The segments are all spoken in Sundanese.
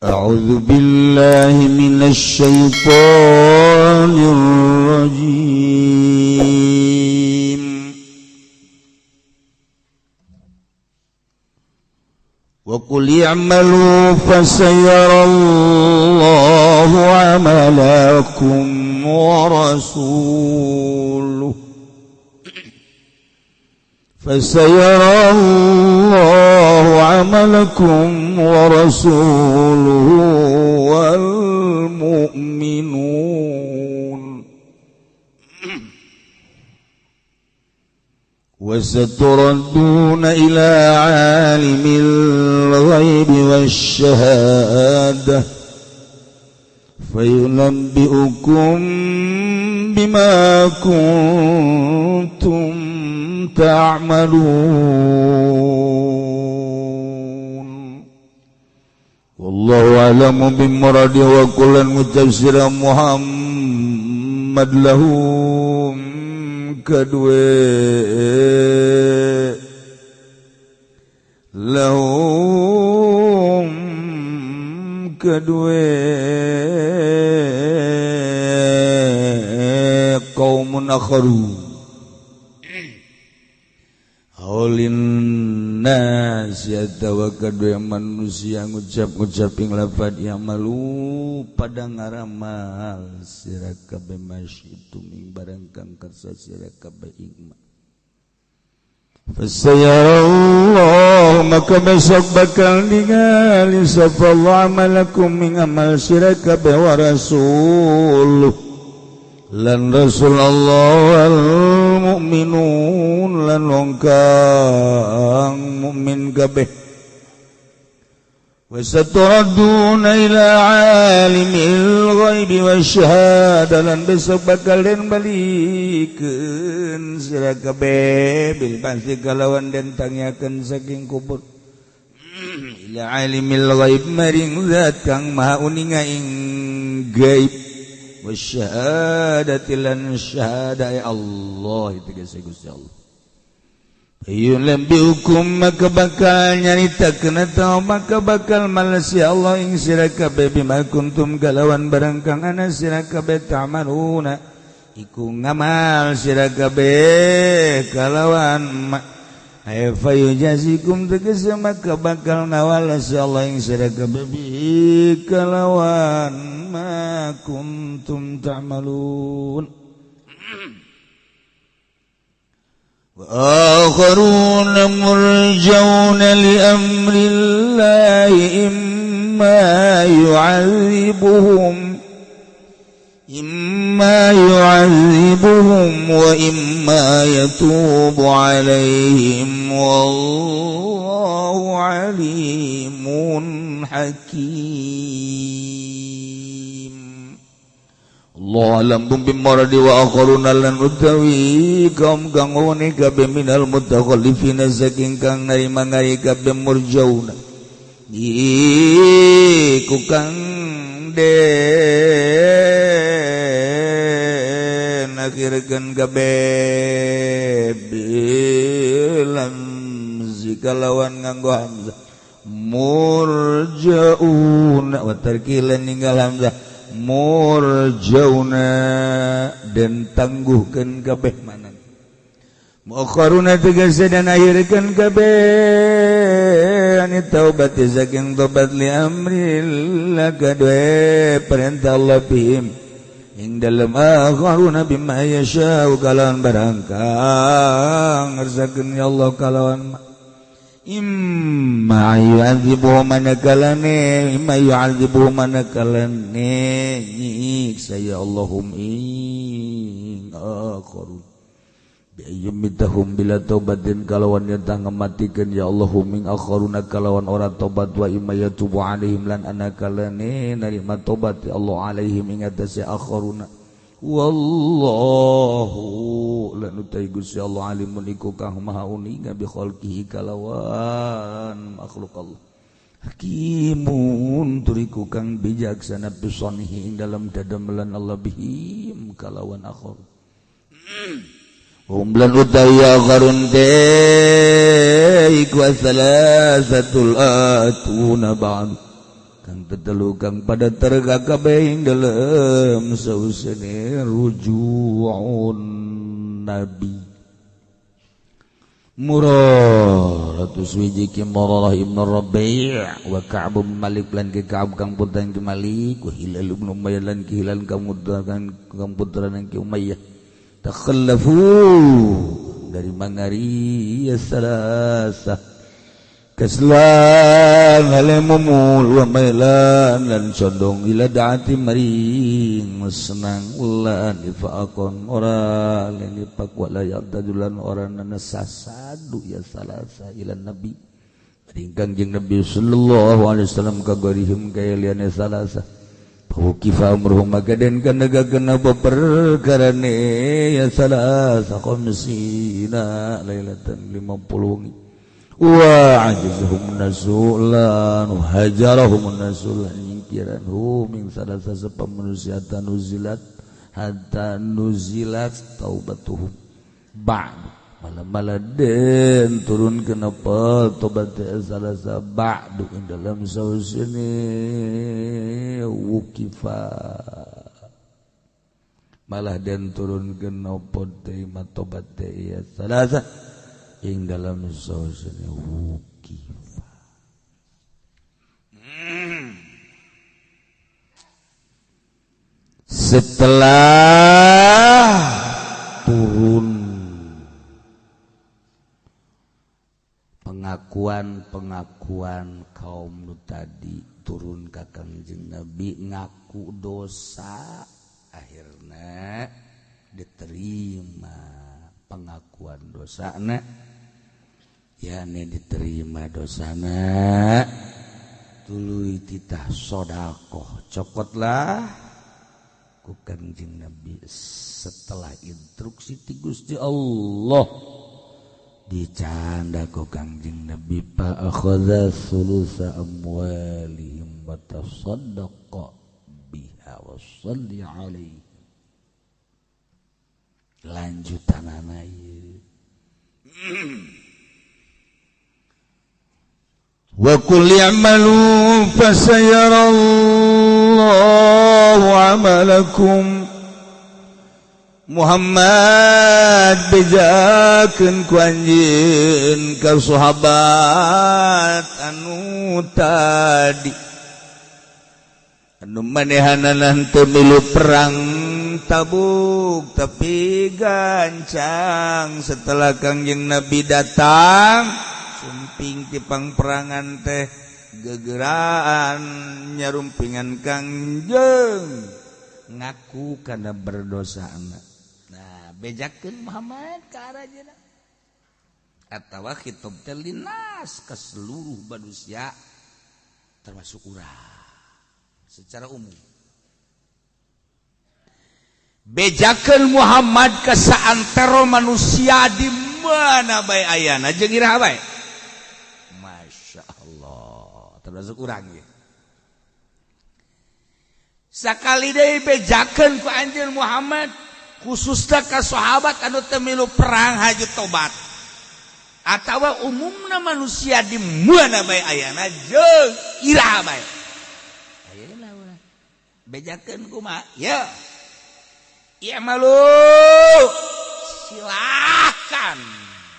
أعوذ بالله من الشيطان الرجيم وقل اعملوا فسيرى الله عملكم ورسوله فسيرى الله عملكم ورسوله والمؤمنون وستردون إلى عالم الغيب والشهادة فينبئكم بما كنتم تعملون والله أعلم بمراده وكلا متفسر محمد لهم kedue qaumun akharu haulin nas yatawa kedue manusia ngucap-ngucaping lafaz yamalu pada ngaramal sira kabeh masyitu ming barang kang karsa sira kabeh ingma fasayarallahu maka besok bakal ningali sapa amalakum ming amal sira kabeh wa rasul lan rasul Allah wal mu'minun lan wong kang mukmin kabeh wasaturaduna ila alimil ghaibi wasyahada lan besok bakal den balikeun sira kabeh bil pasti kalawan den tangyakeun saking kubur ila alimil ghaib maring zat kang maha uninga ing gaib wasyahadati lan syahada Allah itu Gusti Allah ayun lambi hukum maka bakal nyaritakeun atawa maka bakal malas ya Allah ing sira kabeh bima kuntum galawan barang kang ana sira kabeh ta'maluna iku ngamal sira kabeh kalawan fayujazikum tegese maka bakal nawalas ya Allah ing sira kabeh bi kalawan ma kuntum ta'malun وآخرون مرجون لأمر الله إما يعذبهم وإما يتوب عليهم والله عليم حكيم Allah alam bimmaradi wa akharuna lan utawi kaum kang one kabeh minal mutakhallifina saking kang narima ngari kabeh murjauna iku kang den akhirkeun kabeh bilam zikalawan nganggo hamzah murjauna wa tarkilan ninggal hamzah murjauna dan tangguhkeun kabeh manan muakharuna tegese dan akhirkeun kabeh ani taubat saking tobat li amrillah kadue perintah Allah bihim ing dalem akharuna bima yasha'u kalawan barang kang ngersakeun ya Allah kalawan imma yu'adzibuhu manakalane nyiksa ya Allahum ing akharun bi'ayyumitahum bila taubatin kalawan yata ngamatikan ya Allahum ing akharuna kalawan ora taubat wa imma yatubu alaihim lan anakalane narima taubat ya Allah alaihim ing atase akharuna wallahu lan utai Gusti Allah alimun iku kang maha uninga bi khalqihi kalawan makhluk Allah hakimun turiku kang bijaksana bisanihi ing dalam dadamelan Allah bihim kalawan akhir Umlan utawi akharun te iku salasatul atuna ba'd kang tetelu kang pada terga kabeh dalam sausane rujuun nabi Murrah ratus wiji ki Murrah ibnu Rabi' wa Ka'b bin Malik lan ki Ka'b kang putra ki Malik wa Hilal ibnu Umayyah lan ki Hilal kang putra ki Umayyah takhallafu dari mangari ya salasa kaslan halemumul wa mailan lan condong ila daati maring senang ulan difaakon ora lan dipakwa layak tadulan orang nana sasadu ya salasa ila nabi maring kangjeng nabi sallallahu alaihi wasallam kagorihim kaya liane salasa Kifa umruhum magaden kan nagagana perkarane ya salasa khamsina lailatan 50 wa ajizhum nasulan hajarahum nasulan nyingkiran min salasa sepamanusiatan nuzilat hatta nuzilat taubatuhum ba'du malam-malam turun kenapa tobat salasa ba'du dalam sausini wukifa malah dan turun kenapa terima tobat ya salasa yang dalam sausini wukifa setelah turun pengakuan kaum nu tadi turun ka Kangjeng Nabi ngaku dosa akhirnya diterima pengakuan dosana yani diterima dosana tuluy titah sedekah cokotlah ku Kangjeng Nabi setelah instruksi ti Gusti Allah dicanda ku Kangjeng Nabi fa akhadha sulusa amwalihim wa tasaddaqa biha wa shalli alaihi lanjutanana ieu wa qul i'malu fasayarallahu 'amalakum Muhammad bejakeun ku anjeun ka sahabat anu tadi anu manehanana teu milu perang Tabuk tapi gancang setelah Kangjeng Nabi datang sumping ti pangperangan teh gegeraan nyarumpingan Kangjeng ngaku kana berdosa anak nah bejakeun Muhammad ka arajana atawa khitab teh linas ka seluruh manusia termasuk urang secara umum bejakeun Muhammad ka saantero manusia di mana bae ayana jeung iraha bae masyaallah termasuk urang ye sakali deui bejakeun ku anjeun Muhammad khususna ka sahabat anu teu milu perang haju tobat atawa umumna manusia di mana bae ayana jeung iraha bae ayeuna urang bejakeun kumaha ya ya malu silakan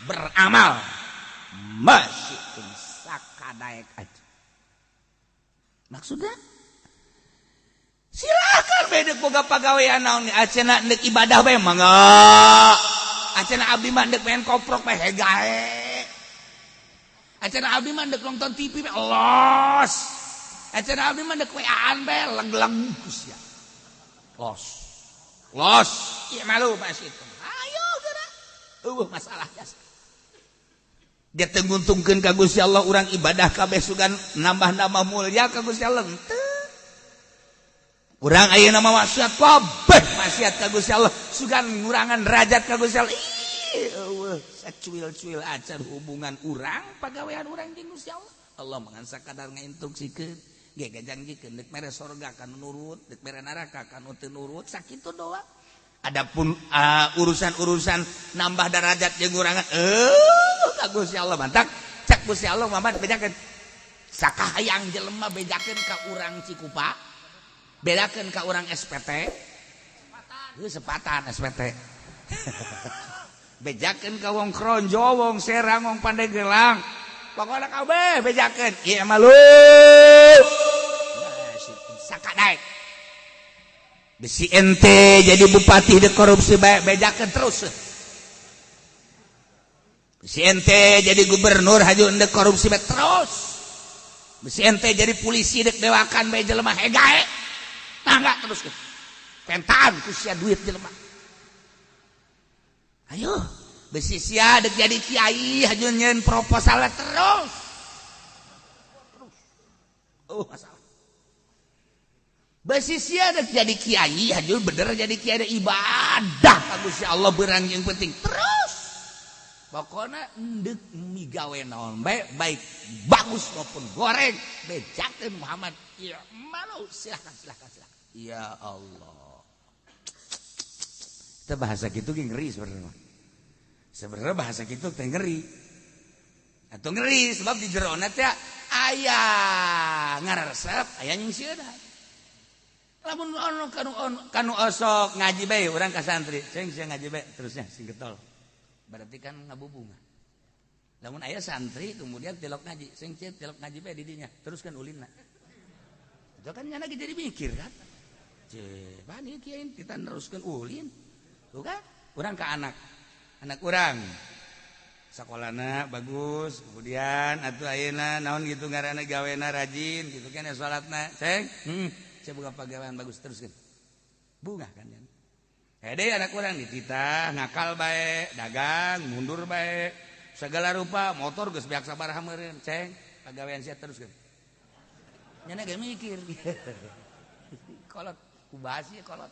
beramal masih sakadaek aja maksudnya silakan bedek boga pagawean naon acenah neuk ibadah bae mangga acenah abdi mah neuk main koprok bae hegae acenah abdi mah neuk nonton TV bae los acenah abdi mah neuk weaan bae leg-leg sia los iya malu masih itu ayo geura masalah jasa dia tenguntungkeun ka Gusti Allah urang ibadah kabeh sugan nambah-nambah mulia ka Gusti Allah henteu urang ayeuna mah maksiat kabeh maksiat ka Gusti Allah sugan ngurangan derajat ka Gusti Allah eueuh sacuil-cuil acan hubungan urang pagawean urang jeung Gusti Allah Allah mangan sakadar ngainstruksikeun ge gajangkeun deuk mere sorga kan nurut deuk mere neraka kan teu nurut sakitu doang adapun urusan-urusan nambah derajat jeung ngurangan ka Gusti Allah mantak cak Gusti Allah Muhammad bejakeun sakahayang jelema bedakeun ka urang Cikupa bedakeun ka urang SPT sepatan SPT bejakeun ka wong Kronjo wong Serang wong Pandeglang pokokna kabeh bejakeun ieu mah lu sakadaek bisi ente jadi bupati de korupsi bae bejakeun terus bisi ente jadi gubernur haju ende korupsi bae terus bisi ente jadi polisi dek dewakan bae jelema hegae nah enggak terus pentaan ku sia duit jelema ayo bisi sia dek jadi kiai haju nyeun proposal terus masalah bisi sia dek jadi kiai haju bener jadi kiai ibadah ka Gusti Allah beurang yang penting terus pokoknya endek migawe naon baik bagus maupun goreng bejakeun Muhammad ya malu silakan ya Allah kita bahasa gitu ngeri sebenarnya bahasa gitu teh ngeri atau ngeri sebab di jerona teh aya ngaresep aya nyingsieunan lamun kanu osok ngaji bae urang ka santri sing ngaji bae terusnya sing getol berarti kan ngabubunga lamun aya santri kemudian tilok ngaji sing tilok ngaji bae di dinya teruskan ulinna itu kan nya lagi jadi mikir kan bani kieu kita neruskeun ulin tuh kan urang ka anak urang sakolana bagus kemudian atuh ayeuna naon gitu ngaranna gawena rajin gitu kan ya salatna ceng saya boga pagawean bagus teruskeun bunga kan ya hede anak urang dititah ngakal bae dagang mundur bae segala rupa motor geus beak sabaraha meureun ceng pagawean sia teruskeun nya ge mikir kolot kubasi kolot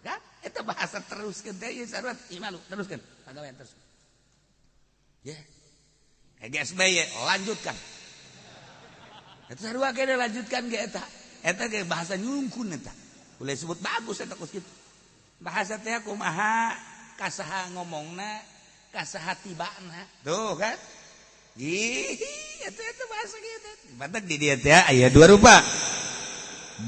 kan eta bahasa teruskeun teh ieu sarua imalu teruskeun pagawean terus ya GSB ya lanjutkan eta sarua ge lanjutkan ge eta ge bahasa nyungkun eta boleh sebut bagus eta kus kitu bahasa teh kumaha kasaha ngomongna kasaha tibana tuh kan ih eta bahasa kitu batak di dieu teh aya dua rupa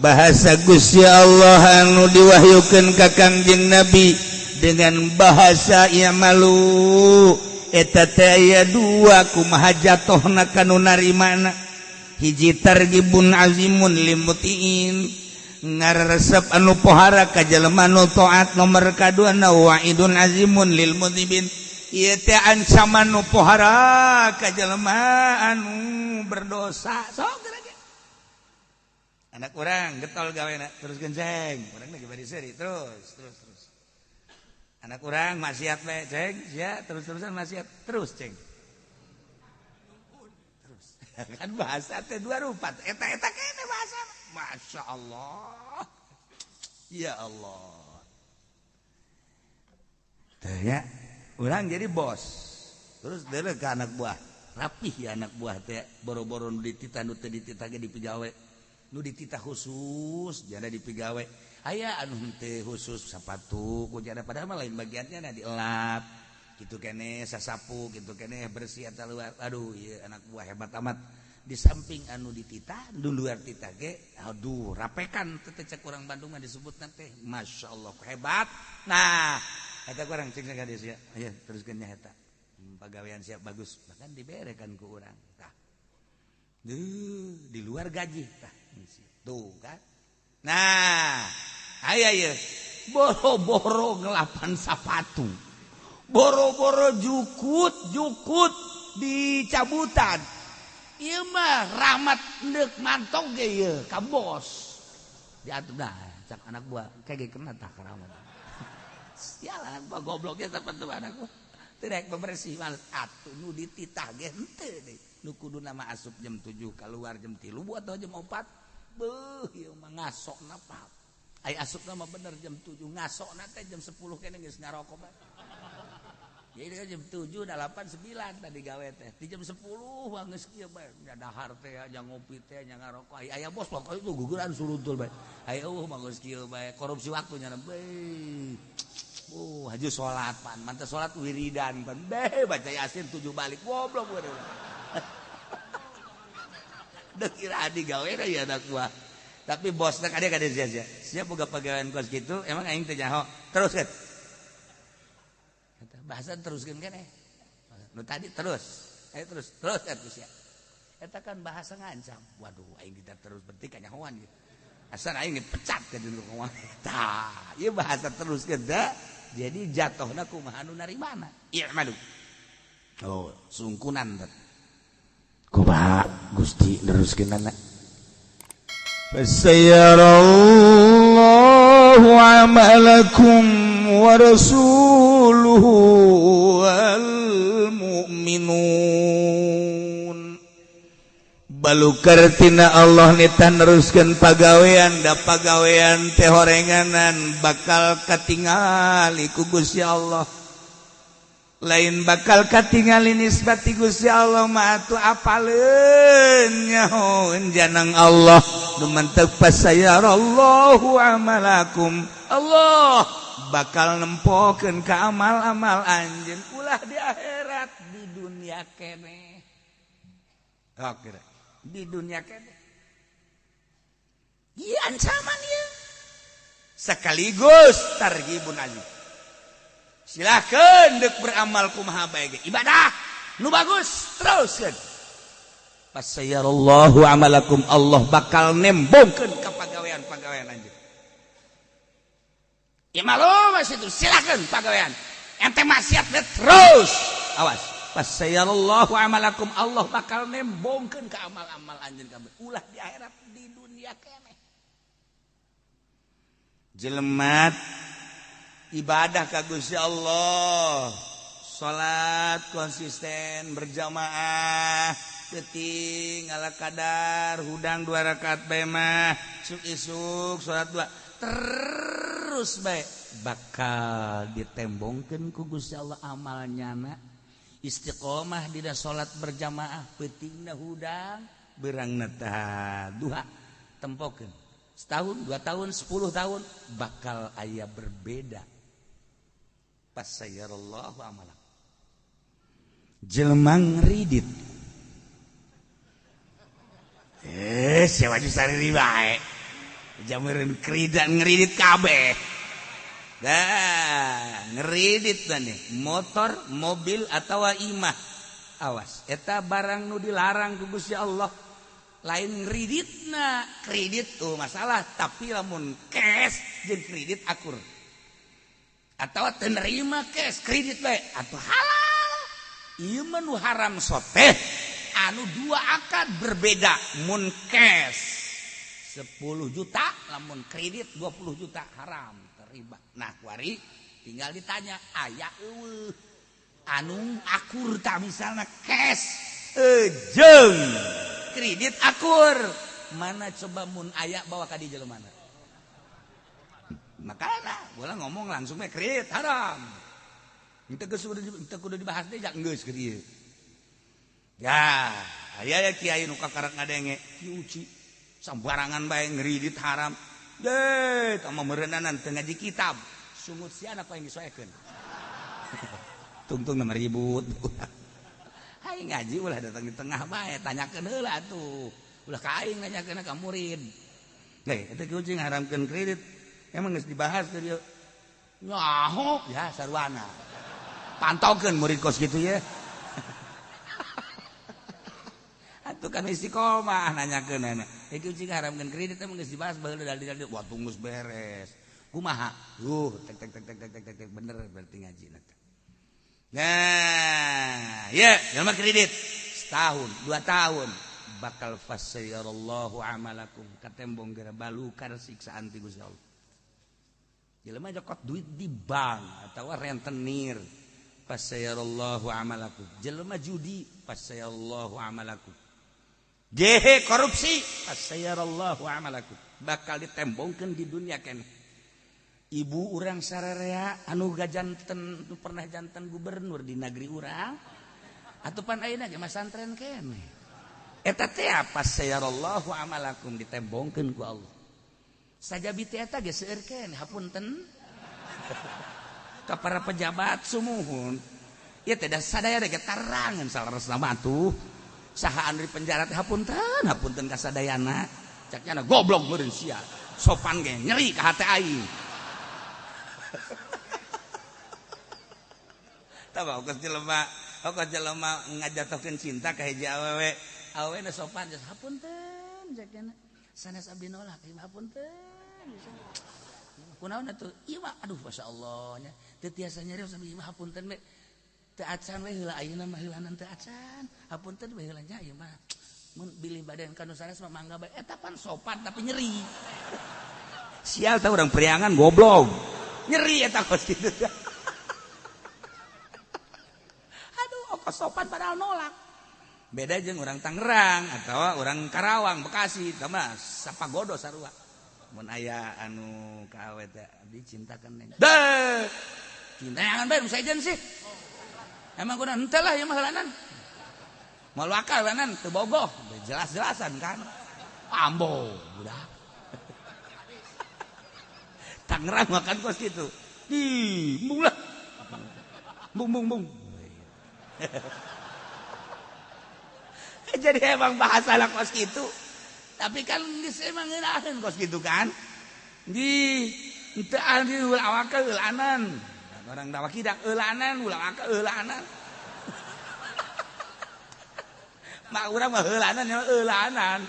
bahasa Gusti Allah anu diwahyukeun ka Kangjeng Nabi dengan bahasa ieu malu eta teh aya dua kumaha jatohna kanu narimana hiji targibun azimun limutiin ngaresep anu pohara ka jelema nu taat nomor kadua wa'idun azimun lil mudhibin ieu teh ancaman nu pohara ka jelema anu berdosa sok anak urang getol gawena terus genceng urang lagi bari seuri terus anak urang maksiat we ceng sia terus-terusan maksiat terus ceng terus kan bahasa teh dua rupa eta kene bahasa Masya Allah ya Allah teh ya urang jadi bos terus deuleu ka anak buah rapih ya anak buah teh boro-boro nu dititah nu teu dititah ge dipigawe nu dititah khusus jana dipigawe aya anu teu khusus sapatu ku jana padahal mah lain bagiannya na dielap kitu keneh sasapu kitu keneh bersih eta luar aduh ieu anak buah hebat amat di samping anu dititah di luar titah ge aduh rapekan teh cek urang Bandung mah disebutna teh masyaallah hebat nah eta urang cek ka dieu sia aya teruskeun nya eta pagawean siap bagus bahkan diberekan ku urang tah di luar gaji tah tuh kan nah aya ieu boro-boro ngelapan sapatu boro-boro jukut dicabutan ieu mah rahmat neuk mantong ge ieu ka bos diatur dah cak anak buah kage kena tah ka rahmat sialan anak buah gobloknya sapantu anak buah teu rek bebersih males atuh nu dititah ge henteu deui nu kudu nama asup jam 7 keluar jam 3 buat atau jam 4 beuh ieu mah ngasokna pa ai asupna mah bener jam 7 ngasokna teh jam 10 kene geus ngarokok bae jadi jam 7 8 9 tadi gawe teh di jam 10 wah geus kieu bae nya dahar teh nya ngopi teh nya ngarokok aya bos pokoknya itu guguran suruntul bae aya mah geus kieu bae korupsi waktunya bae haju salat pan mantep salat wiridan pan bae baca yasin 7 balik goblok we kira digawe ya anak buah. Tapi bosna kadang sia-sia. Siap boga pegawaian kos gitu, emang aing teh nyaho. Teruskeun. Eta bahasa teruskeun keneh. Nu tadi terus. Ayo terus ya. Eta kan bahasa ngancam. Waduh, aing kita terus berarti ka nyahoan gitu. Asal aing dipecat ka dulu ngomong. Tah, ieu bahasa teruskeun da. Jadi jatuhna kumaha nu narimana. Iya madu. Oh, sungkunan teh. Kumaha Gusti neruskeunana? Fasayarallahu amalakum wa rasuluhu wal mu'minun. Balukar tina Allah nita neruskeun pagawean da pagawean teh horenganan bakal katingali ku Gusti Allah. Lain bakal katingali nisbati Gusti Allah mah atuh apaleun nyahoeun janang Allah nu mantep fasayarallahu amalakum. Allah bakal nempokeun ka amal-amal anjeun ulah di akhirat di dunia keneh. Oke di dunia keneh. Ieu ancaman ieu. Sekaligus targhibun azim. Silakan dek beramal kumaha bae ge ibadah nu bagus teruskeun. Fasayarallahu amalakum Allah bakal nembongkeun ka pagawean-pagawean anjeun. Ya malum itu silakan pagawean. Ente maksiat terus. Awas. Fasayarallahu amalakum Allah bakal nembongkeun ka amal-amal anjeun kabeh. Ulah di akhirat di dunia keneh. Jelema ibadah ka Gusti Allah, salat konsisten berjamaah, teuting ala kadar, hudang 2 rakaat bae mah, isuk salat 2 terus bae bakal ditembongkeun ku Gusti Allah amalnyana. Istiqomah dina salat berjamaah, peutingna hudang, beurangna tah duha tempokeun. Setahun, 2 tahun, 10 tahun bakal aya berbeda. Fasayarallahu amalan. Jelema ngridit. Siapa di sariri bae. Jameureun ngridit kabeh. Dah, ngridit teh motor, mobil atawa imah. Awas, eta barang nu dilarang ku Gusti Allah. Lain kreditna, kredit tuh masalah, tapi lamun cash jeung kredit akur. Atau terima cash kredit bae atuh halal. Ieu mah nu haram soteh anu 2 akad berbeda. Mun cash 10 juta, lamun kredit 20 juta haram riba. Nah, kuari tinggal ditanya aya eueuh anu akur tah misalna cash jeung kredit akur mana coba mun aya bawa ka di jelema mana. Makana ulah ngomong langsung mah kredit haram. Kita kudu dibahas teh geus keur ieu. Ya, aya kiai nu kakarak ngadenge ki uci sambarangan bae ngredit haram. Deh, tama meureunanan teu ngaji kitab. Sungut siana apa yang disoekeun. Tungtung 5.000. Hai ngaji ulah datang di tengah bae tanyakeun heula atuh. Ulah ka aing nanyakeun ka murid. Nih, eta kucing haramkeun kredit. Emang geus dibahas teh dieu. Nyaho ya sarwana. Pantaukeun murid kos kitu ya. Atuh kan istiqomah nanyakeun ana. Iki kucing haramkeun kredit emang geus dibahas baheula dalil-dalil. Wah, tunggus beres. Kumaha? Tek bener berarti ngajina teh. Nah, ya, jelema kredit setahun, 2 tahun bakal fasayarallahu amalakum katembong gara balukar siksaan ti Gusti Allah. Jelema jokot duit di bank atawa rentenir fasayarallahu amalakum. Jelema judi fasayarallahu amalakum. Jehe korupsi fasayarallahu amalakum. Bakal ditembongkeun di dunia keneh. Ibu urang sararea anu gajanten pernah janten gubernur di negeri urang atuh pan ayeuna ge masantren keneh. Eta teh apa sayarallahu amalakum ditembongkeun ku Allah. Sajabi teh eta ge seueur keneh hapunten. Ka para pejabat sumuhun. Ieu teh da sadaya ge tarangan salaresna mah atuh. sahaan di penjara teh hapunten kasadayana caknya goblok meureun sia sopan ge nyeri ka hate aing tah kos jelema ngajatokeun cinta ka hiji awewe na sopan geus hapunten cakna sanes abdi nolak ieu hapunten kunaon atuh ieu mah aduh masyaallah nya teu tiasa nyarios ieu mah hapunten we teu acan we heula ayeuna mah heulanan teu acan hapunten we heula nya ieu mah mun bilih badan kanu sanes mah mangga bae eta pan sopan tapi nyeri sial tah urang priangan goblok nyeri eta kos kitu aduh ongkos sopan padahal nolak beda jeung urang Tangerang atau urang Karawang Bekasi tah mah sapagodo sarua mun aya anu ka awe teh abdi cintakeun neng deh cinta jangan bae nu saejeun sih emang kunaon henteu lah ieu mah heulanan mal wakal banan teu bogoh jelas-jelasan kan ambo budak Tangerang makan kos gitu di bung lah bung jadi emang bahasa lah kos gitu tapi kan geus emang ngeunaheun kos gitu kan di teu adi ulah wakal eulanan orang dawa kidak eulanan ulah wakal eulanan mak urang mah heulanan nya eulanan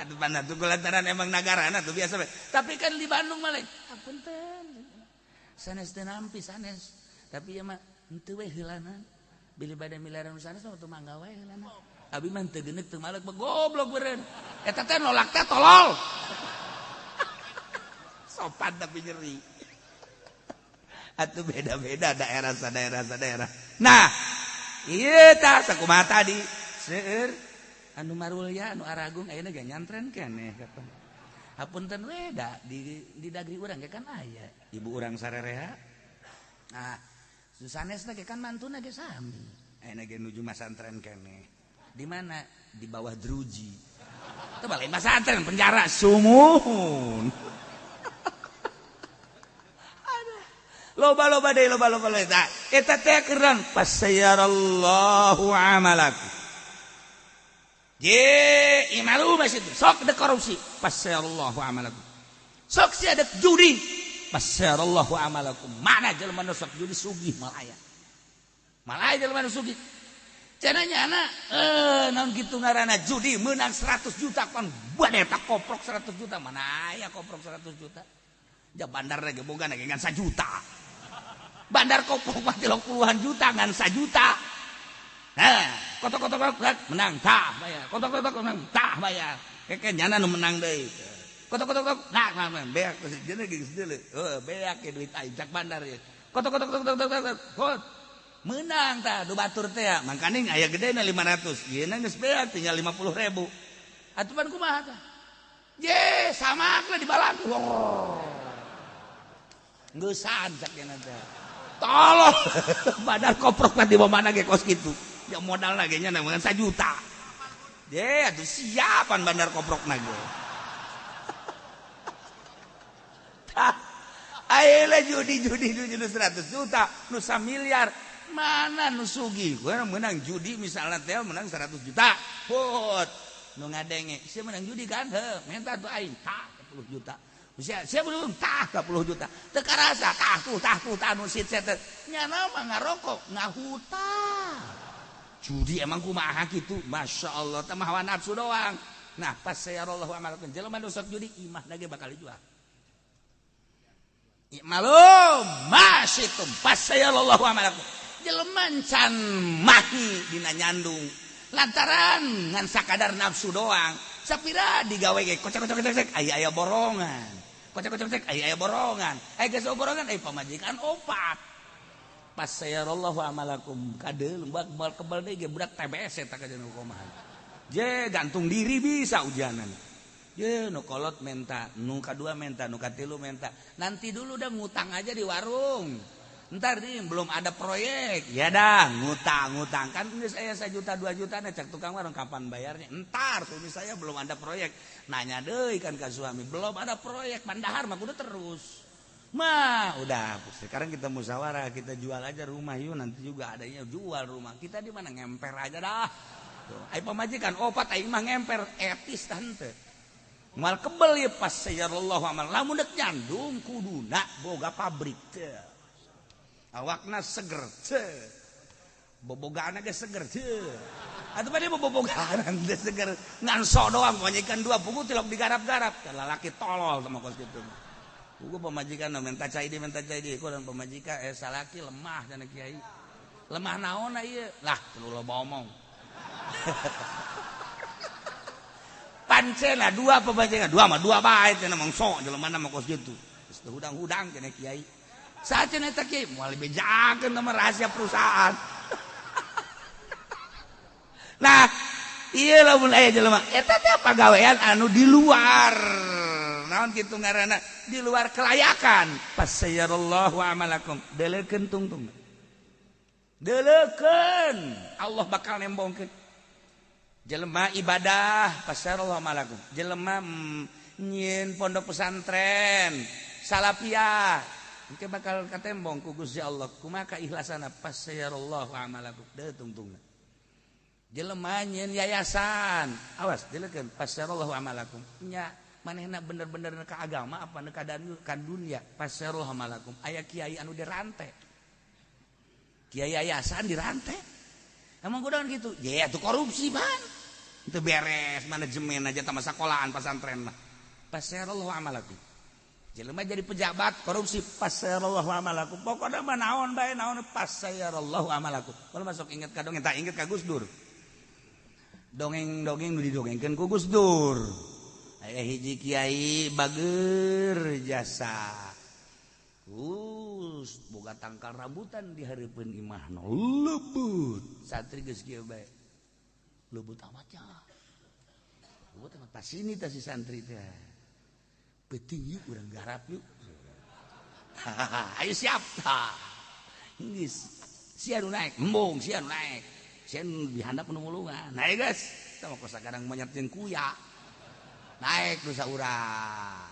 atuh panah tuh kulantaran emang nagarana tuh biasa we tapi kan di Bandung mah lain apunten sanes teu nampi sanes tapi ieu mah henteu we heulanan bilih bade miliaran sanes mah teu mangga we heulanan abi mah teu geuneuk teu malek mah goblok beureun eta teh nolak teh tolol sopan tapi nyeri atuh beda-beda daerah sadaerah nah ieu tah sakumaha tadi seueur anu marulya anu aragung ayeuna ge nyantren keneh kapan hapunten we da di dagri urang ge kan aya ibu urang sarerea nah susanesna ge kan mantuna ge sami ayeuna ge nuju masantren keneh di mana di bawah druji teu balik masantren penjara sumuhun loba-loba deui loba-loba eta eta teh keureun pasayarallahu amalakum ye imalu masih sok ada korupsi pasayarallahu amalakum sok si ada judi pasayarallahu amalakum mana jelema nu sok judi sugih malaya jelema nu sugih cenanya anak naon kitu ngaranna judi menang 100 juta kan buat eta koprok 100 juta mana aya koprok 100 juta ja bandar ge boga ge ngan 1 juta bandar koprok mah 30-an juta ngan 1 juta nah kotok-kotok menang tah bayar kotok-kotok menang tah bayar keke nyana nu menang deui kotok-kotok nah beak jeuna geus deuleu beak ke duit aing cak bandar ye kotok-kotok menang tah du batur teh mangkane aya gedena 500 yeuna geus beak tinggal 50.000 atuh pan kumaha tah ye samakeun di balang ngeusan cak yeuna teh tolong bandar koprok mah di mana ge kos kitu ya modal lagi nya nang 1 juta. Ye atuh siapan bandar koprok nage. Ayeuna judi 100 juta, nu 1 miliar. Mana nu sugih? Gua menang judi misalnya teh menang 100 juta. Put. Nu ngadenge, sia menang judi kan? Heuh, menta tuh aing tah 10 juta. Sia belum tah 10 juta. Teu karasa tah tuh nu sit set. Nyana mah ngarokok, ngahutang. Judi emang kumaha gitu, masya Allah, teh mah hawa nafsu doang. Nah pas sayarallahu amalakum jelema nu sok judi imah lagi bakal dijual. Malum masyitum pas sayarallahu amalakum jelema can mahi dina nyandung lantaran ngan sakadar nafsu doang. Sapira digawe ge kocek aya borongan. Kocek aya borongan. Geus borongan pamajikan opat. Pas sayarallahu amalakum kadeul moal kebal deui ge budak TBS eta kajeun kumaha je gantung diri bisa ujianan je nu kolot menta nu kadua menta nu katilu menta nanti dulu udah ngutang aja di warung entar nih belum ada proyek ya dah ngutang kan geus aya 1 juta 2 juta na cek tukang warung kapan bayarnya entar tuh saya belum ada proyek nanya deui kan ka suami belum ada proyek pandahar mah kudu terus mah udah sekarang kita musyawarah kita jual aja rumah yuk nanti juga adanya jual rumah kita di mana ngemper aja dah Ai pamajikan opat aing mah ngemper etis tante. Mal kebel ya pas sayarallahu amal. Lamun dek nyandung kuduna boga pabrik teh. Awakna seger teh. Bobogaana ge seger teh. Atuh bade bobogaan teh seger ngan sok doang pamajikan 2 pugu tilok digarap-garap. Lalaki tolol sama kos kitu. Pugu pamajikan minta cai di kurang pamajikan salaki lemah cenah kiai. Lemah naon ieu? Lah teu loba omong. Pancena 2 pamajikan 2 mah 2 bae cenah mangso jelema mah kos kitu. Geus teu hudang-hudang cenah kiai. Sacenah eta kiai moal bejakeun nama rahasia perusahaan. Nah, ieu lamun aya jelema eta teh pagawean anu di luar. Naon kitu ngaranna? Di luar kelayakan. Fasayyarallahu amalakum. Delekeun tungtung. Delekeun. Allah bakal nembongkeun. Jelema ibadah fasayyarallahu amalakum. Jelema nyieun pondok pesantren, salafiyah. Engke bakal katembong ku Gusti Allah. Kumaha kaihlasana fasayyarallahu amalakum. Deuh tungtungna. Jelema nyieun yayasan. Awas delekeun fasayyarallahu amalakum. Nya manehna bener-bener ka agama apa ka dunia fasayyarallahu amalakum. Aya kiai anu dirantai. Kiai yayasan dirantai. Emang kudaon gitu? Ya itu korupsi ban. Itu beres manajemen aja sama sekolahan pesantren mah. Fasayyarallahu amalakum. Jelema jadi pejabat korupsi fasayyarallahu amalakum. Pokokna mah naon bae naon fasayyarallahu amalakum. Kalau masuk inget ka dongeng tak inget ka Gus Dur. Dongeng-dongeng nu didongengkeun ku Gus Dur. Aya hiji kiai bageur jasa. Boga tangkal rambutan di hareupeun imahna lembut. Santri geus kieu bae. Lembut amat ya. Lembut amat pas ini tah si santri teh. Peuting yuk urang garap yuk. Ayo siap tah. Geus si anu naek, embung si anu naek. Si anu dihandap nu mulungan. Naik geus. Tah mah kadang monyet jeung kuya. Naik dosa urang.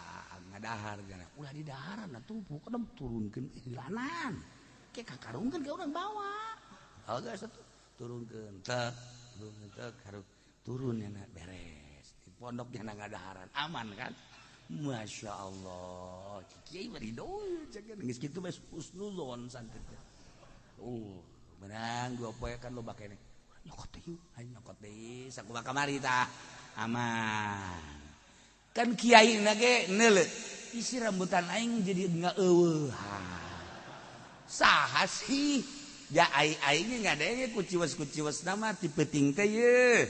Ngadahar gana. Ulah di daharan atuh pokona turunkeun ilanan. Ke kakarungkeun ka urang bawa. Geus atuh turunkeun teh, turun nya beres. Di pondok nya ngadaharan aman kan? Masya Allah. Kiai bari doy cekeun geus kitu bae husnuzon santri. Menang 2 poe kan loba keneh. Nyokot teh yuk, ayo nyokot teh sakumaha kamari tah. Aman. Kan kiai na ge neuleut isi rambutan aing jadi ngaeueuh. Saha sih? Ya aing ngadenge ku ciwes-ciwes nama ti peuting teh ye.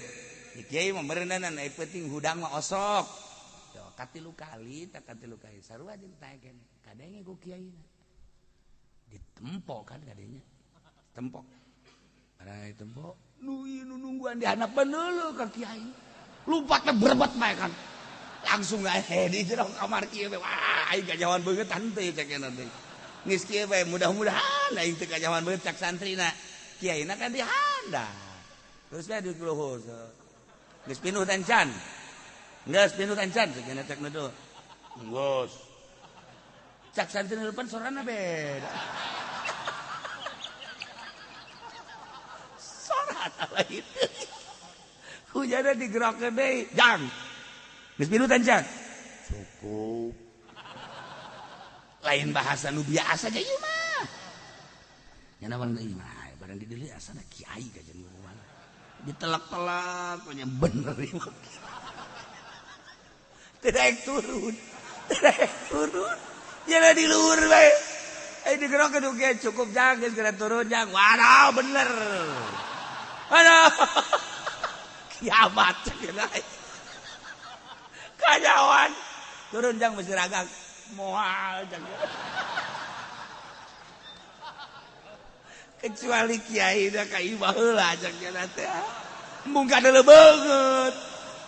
Kiai mah meureunan ai peuting hudang mah osok. Yo katilu kali sarua jeung taekeun. Kadenge ku kiai na. Ditempok kan kadenya. Tempok. Ara ditempok nu nungguan dihanapan heula ka kiai. Lumpatna berebet bae kan. Langsung di jero kamar kieu wah aing kajawan beungeut tante cekeun teh. Geus kieu bae mudah-mudahan aing teu kajawan beungeut cak santrina. Kiaina kan dihandap. Terus bae di luhur. Geus pinuh tancan. Geus pinuh tancan cekeun cek nu. Geus. Cak santrina depan sorana beda. Sorana lain. Hujana digerakkeun deui. Jang. Geus pinuh tancan. Cukup. Lain bahasa nu biasa aja ieu mah. Nya naon ieu mah, barang di dieu asana kiai ka jeung mana. Ditelak-telak nya bener ieu. Tidak turun. Jangan di luhur bae. Digerok ke duke cukup jang geus geura turun jang. Waduh bener. Waduh. Kiamat cenah. Kajawan turun jang mesti ragak moal jang. Kecuali kiai da ka imah heula jang nya teh. Embung kadele beungeut.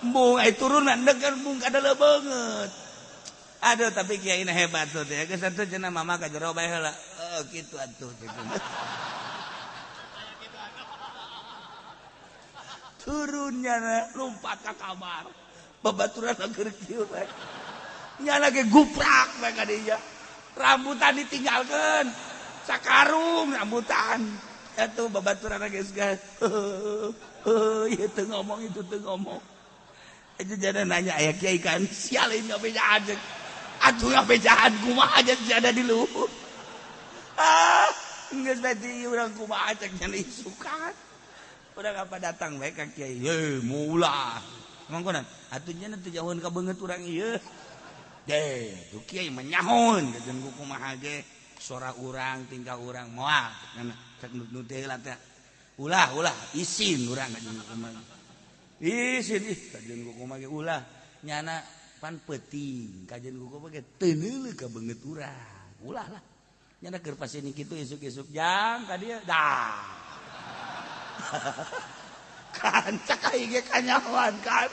Embung ai turun mandeg kan embung kadele beungeut. Aduh tapi kiai na hebat tuh teh. Geus atuh cenah mama ka jero bae heula. Kitu atuh kitu. Turunnya lompat ke kamar. Babaturan agar kieu bae. Nya lagi guprak bae ka dieu. Rambutan ditinggalkeun. Sakarung rambutan. atuh babaturan geus gas. Ieu teu ngomong itu teu ngomong. Itu jadi nanya aya kiai kan sial ini bejaan. Atuh bejaan kumaha aja ada di luhur. Geus berarti urang kumaha cek nya isukan. Urang apa datang bae ka kiai. Ye maulah. Mangkonan atuh nya teu jauheun ka beungeut urang ieu. Tuh kiai menyahun jeung kumaha ge suara urang tingkah urang moal cek nu teh heula teh. Ulah isin urang jeung kumaha. Isin kajeun kumaha ge ulah nyana pan peuting kajeun kumaha ge teu neuleuh ka beungeut urang. Ulah lah. Nyana keur pasini kitu isuk-isuk jang ka dieu dah. Kan cak aing ge kanyahoan kan.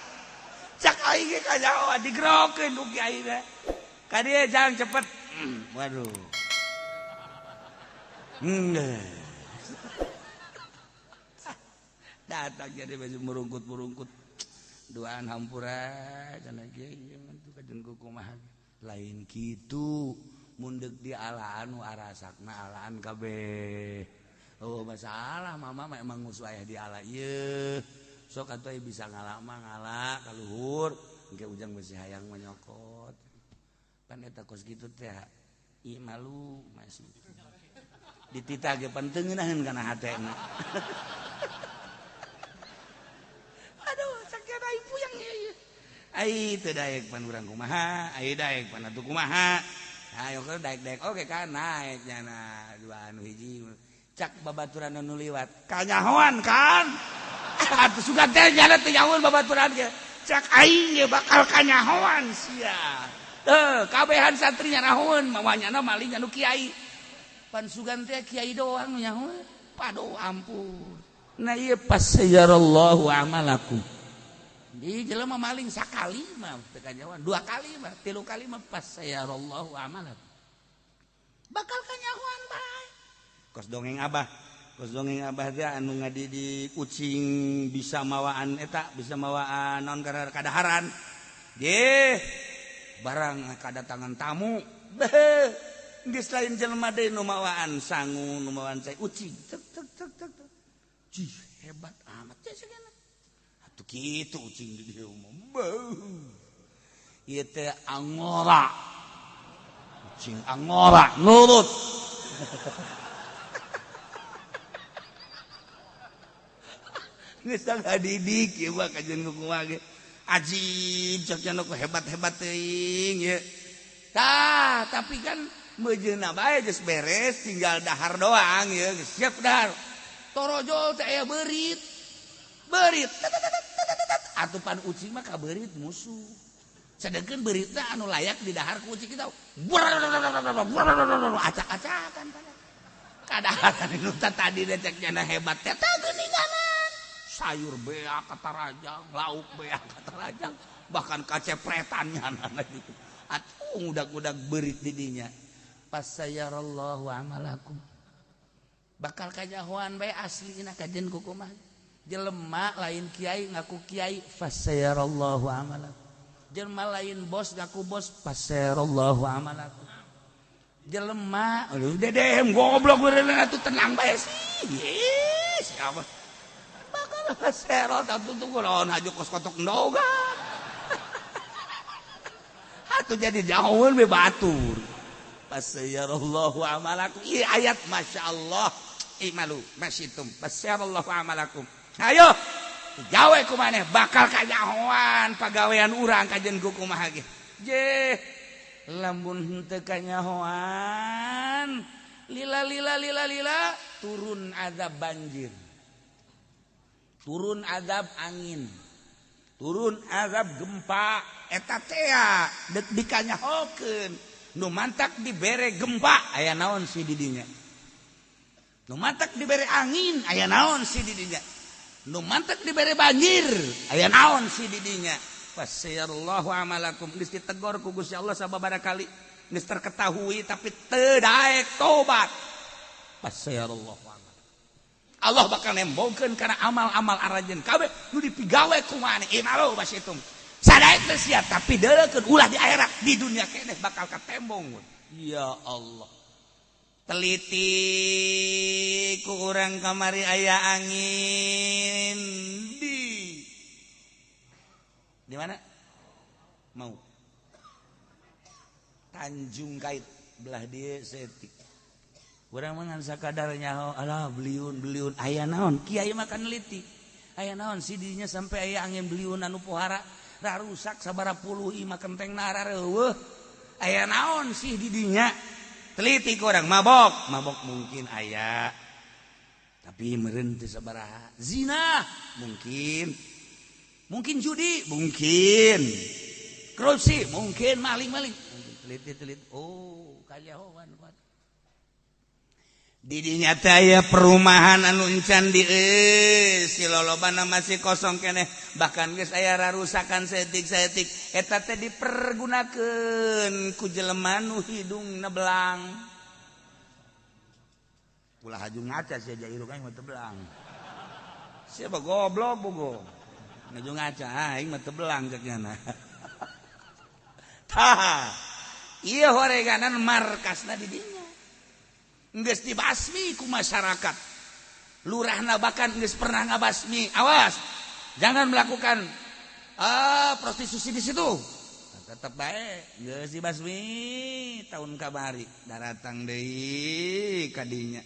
Cak aing ge kanyahoan digerokeun ku kiai teh. Ka dieu jang cepet. Waduh. Datang jadi baju merungkut duaan hampura cenah kieu mantu kajeun kumaha lain kitu mundek di alaan nu arasakna alaan kabeh. Oh masalah mama emang musuh aya di ala ieu. Sok atuh bisa ngalak mah ngalak ka luhur engke ujang besi hayang menyokot. Pan eta kos kitu teh ieu malu masih. Dititah ge penteungeunahun kana hatena. Aduh sakira ibu yang ieu. Ai teu daek pan urang kumaha, ai daek pan atuh kumaha. Ayo ke daek-daek oke kan naik nyana dua anu hiji. Cak babaturan anu liwat kanyahoan kan. Atuh sugan teh nyana teu nyahoan babaturan ge. Cak aing ge bakal kanyahoan sia. Kabehan santri nyanahoan mawanyana maling anu kiai. Pan sugan teh kiai doang nu nyahoan. Paduh ampun. Nah ieu pasayarallahu amalakum. Di jelema maling sakali mah teu kanyahoan, dua kali mah, tilu kali mah pasayarallahu amalakum. Bakal kanyahoan bae. Kos dongeng abah teh anu ngadi di kucing bisa mawaan eta, bisa mawaan naon kadaharan. Ge barang kadatangan tamu. Geus lain jelema deui nu mawaan sangu, nu mawaan cai ucing. Tek. Cih, hebat amat ya segala. Atuh kitu ucing di dieu mah. Ieu teh angora. Ucing angora nurut. Geus ngadidik ieu mah kajeun kumaha ge. Ajib cek cenah ku hebat-hebat teuing ye. Tah, tapi kan meujeunna bae geus beres tinggal dahar doang ye, geus siap dahar. Torojol teh aya beurit. Atupan ucing mah ka beurit musuh. Sedengkeun beuritna anu layak didahar ku ucing kita. Acak-acakan pada. Kadaharan nu tadi cek cenah hebat teh tah geuninganan. Sayur beak kata rajang, lauk beak kata rajang, bahkan kacepretannya gitu. Atuh udag-udag beurit di dinya. Pasayarallahu amalakum. Bakal kanyahoan bae aslina kajeun ku kumaha. Jelema lain kiai ngaku kiai fasayarallahu amalakum. Jelema lain bos ngaku bos fasayarallahu amalakum. Jelema aduh dedem goblok beureunan atuh tenang bae sih. Siapa? Bakal fasayarol atuh tuh kunaon haju kos kotok endogan. Atuh jadi jauheun be batur. Fasayarallahu amalakum. Ieu ayat masyaallah. Imalu masyitum fasyarallahu amalakum. Ayo gawe kumaneh bakal kanyahoan pagawean urang kajeun ku kumaha ge. Je lamun henteu kanyahoan lila turun azab banjir. Turun azab angin. Turun azab gempa eta teh deuk dikanyahokeun. Nu mantak dibere gempa aya naon si di dinya. Nu mantak dibere angin aya naon si di dinya. Nu mantak dibere banjir aya naon si di dinya. Fasayarallahu amalakum. Geus ditegor ku Gusti Allah sababaraha kali, geus terketahui tapi teu daek tobat. Fasayarallahu amalakum. Allah bakal nembongkeun kana amal-amal arajeun kabeh nu dipigawe ku maneh. Imalu basitum. Sadaek teh sia tapi deuleukeun ulah di akhirat, di dunia keneh bakal katembong. Ya Allah. teliti ku urang kamari aya angin di mana mau Tanjung Kait belah dia setik urang mangan sakadarnya alah beliun aya naon kiai makan neliti aya naon sidinya sampai aya angin beliun anu pohara rusak sabara puluh ima kenteng nara reueuh aya naon sih didinya teliti ku urang mabok mungkin aya tapi meureun teu sabaraha zina mungkin judi mungkin korupsi mungkin maling teliti oh kajahoan didinya teh aya perumahan anu encan di si lolobana masih kosong keneh bahkan geus aya rarusakan saeutik eta teh dipergunakeun ku jelema nu hidungna belang ulah haju ngaca sia jairu kan mah teu belang sia mah goblok bogo ngaju ngaca aing mah teu belang cekna tah ieu horeganan markasna di dinya geus dibasmi ku masyarakat lurahna bahkan geus pernah ngabasmi awas jangan melakukan prostitusi di situ tetep bae geus dibasmi tahun kamari daratang deui ka dinya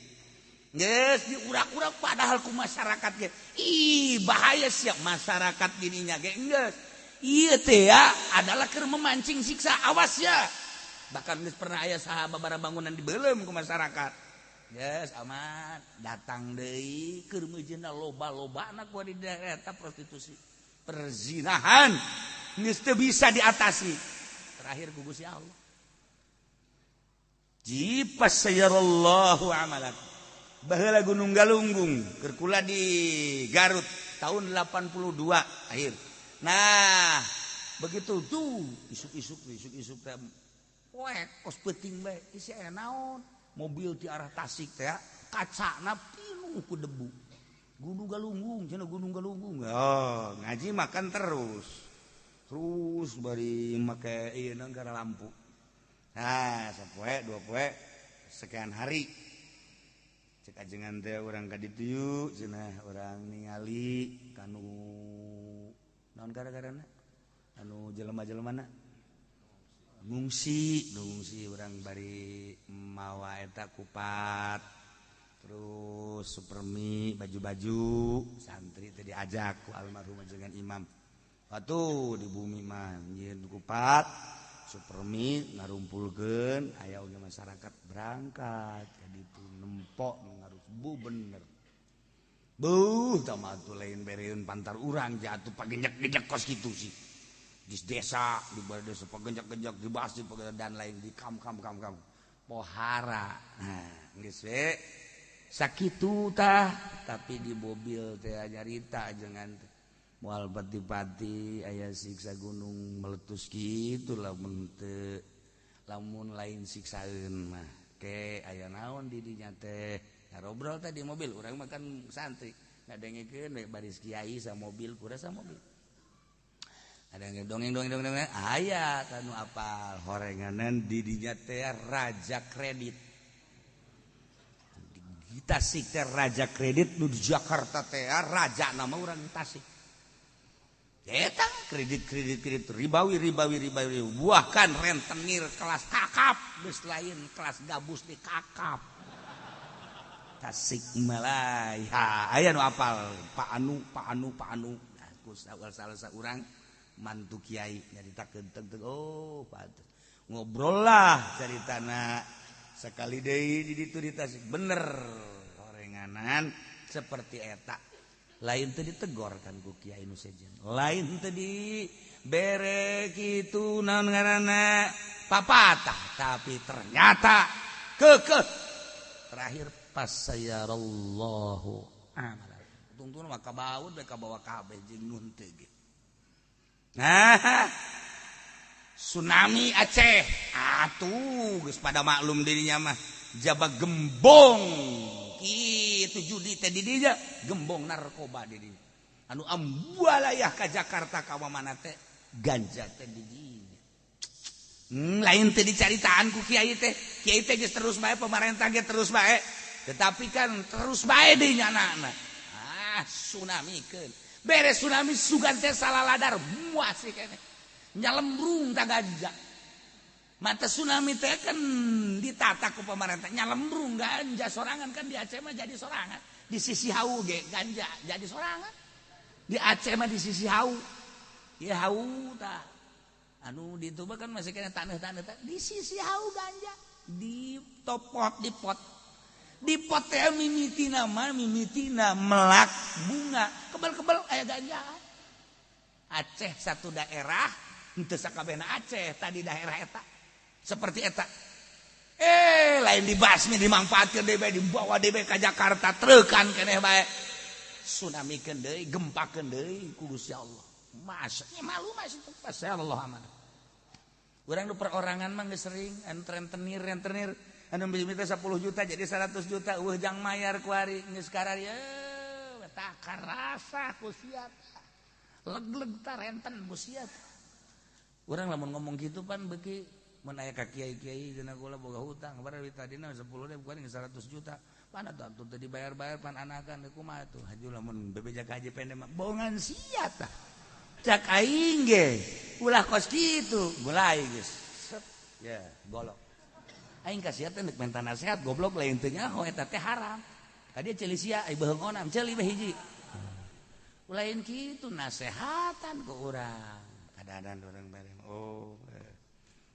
geus diurak-urak padahal ku masyarakat ge bahaya siap masyarakat dirinya ge geus ieu teh ya adalah keur memancing siksa awas ya bahkan geus pernah aya saha babara bangunan dibeulem ku masyarakat geus aman datang deui keur meujeuna loba-lobana ku di daerah eta prostitusi perzinahan geus teu bisa diatasi terakhir ku Gusti Allah jipas sayarallahu amalakum baheula Gunung Galunggung keur kula di Garut tahun 82 akhir nah begitu tuh isuk-isuk teh wek kos peuting bae isi aya naon mobil ti arah Tasik teh kacana pinuh ku debu Gunung Galunggung cenah Gunung Galunggung oh ngaji makan terus bari make ieu gara lampu nah sapoe dua poe sekian hari cek ajengan teh urang ka ditu yeuh cenah urang ningali kanu naon gara-garana anu jelema-jelemana ngungsi urang bari mawa eta kupat terus supermi baju-baju santri teh diajak ku almarhum ajengan imam atuh di bumi mah nyieun kupat supermi ngarumpulkeun aya oge masyarakat berangkat jadi itu nempok ngarus bu bener tah mah atuh lain bereun pantar urang jatuh pagenjak-genjak kos kitu sih di desa di bawah desa pagenjak-genjak di masjid dan lain di kam pohara nah geus we sakitu tah tapi di mobil teh nyarita ajengan teh moal pati-pati aya siksa gunung meletus kitu lamun teu lamun lain siksaeun mah ke aya naon di dinya teh ngarobrol teh di mobil urang mah kan santri ngadengekeun we baris kiai sa mobil kura sa mobil ada yang dongeng aya kanu apal horenganan di dinya teh raja kredit di Tasik teh raja kredit nu di Jakarta teh raja nama urang Tasik eta kredit ribawi buahkan rentenir kelas kakap geus lain kelas gabus di kakap Tasik Malaya aya nu apal Pak Anu aku salah urang mantu kiai nyaritakeun tentang oh pantes ngobrol lah caritana sekali deui di ditu di Tasik bener horenganan seperti eta lain teu ditegor kan ku kiai nu sejen lain teu di bere kitu naon ngaranna papatah tapi ternyata kekeh terakhir pasayarallahu amal tungtun mah kabaud bae kabawa kabeh jeung nun teu ge nah tsunami Aceh atuh geus pada maklum dirinya mah jaba gembong kitu judi teh di dinya gembong narkoba di dinya anu ambualayah ka Jakarta ka mana teh ganja teh di dinya lain teh dicaritaan ku kiai teh geus terus bae pemerintah ge terus bae tetapi kan terus bae deui nyanana tsunamikeun beres tsunami sugan teh salaladar muas sih keneh nyalembrung ta ganja mata tsunami teh kan ditata ku pemerintah nyalembrung ganja sorangan kan di Aceh mah jadi sorangan di sisi hau ge ganja jadi sorangan di Aceh mah di sisi hau ya hau tah anu di itu kan masih kena tanah-tanah di sisi hau ganja di pot di pot teh mimitina melak bunga kebel-kebel aya ganja Aceh satu daerah henteu sakabehna Aceh tadi daerah eta seperti eta lain dibasmi dimanfaatkeun deui bae dibawa deui bae ka Jakarta treukan keneh bae tsunamikeun deui gempakeun deui ku Gusti Allah masya malu masih pasya Allah aman urang nu perorangan mah geus sering anu rentenir anu minta 10 juta jadi 100 juta eueuh jang mayar ku ari geus kararieu tah karasa ku sia leg-leg tah renten ku sia urang lamun ngomong kitu pan beuki mun aya ka kiai-kiai cenah kula boga hutang bari tadina 10 ribu kuring 100 juta pan atuh teu dibayar-bayar pan anakan kumaha tuh haju lamun bebejak haji pendek mah bohongan sia tah cak aing ge ulah kos kitu mulai geus ya golok aing kasiat teh neuk minta nasihat goblok lain teu nyaho eta teh haram tadi ceuli sia ai beungonam ceuli we hiji lain kitu nasehatan ku urang kadang-kadang urang bareng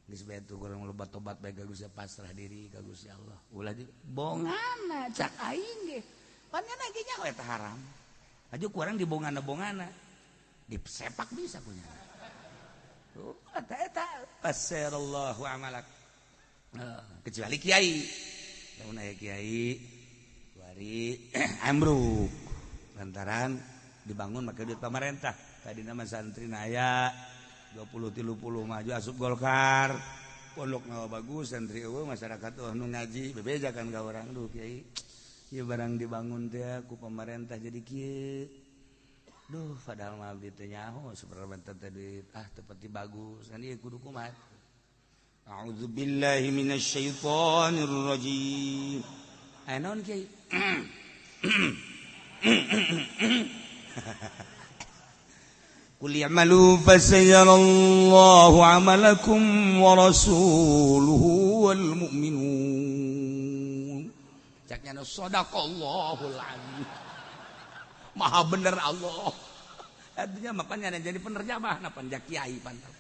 geus bae tuh urang loba tobat bae ka Gusti pasrah diri ka Gusti Allah ulah bonganna cak aing ge pan nya ge nyaho eta haram aju ku urang dibongana disepak bisa punya eta pasirallahu amalak kecuali kiai lamun aya kiai wari ambruk lantaran dibangun make duit pemerintah tadi nama santri aya 20-30 maju asup Golkar pondok nawa bagus santri eueuh masyarakat nu ngaji bebejakan ka urang duh kiai ieu barang dibangun teh ku pemerintah jadi kieu duh padahal mah abdi teh nyaho sabarang teh duit teu pati bagus kan ieu kudu kumaha a'udzubillahi minasyaitonir rajim aya naon kiai qul ya'malu fasayarallahu 'amalakum wa rasuluhu wal mu'minun caknya sadaqallahul azim maha bener Allah artinya makanya jadi penerjemah panjak kiai pantal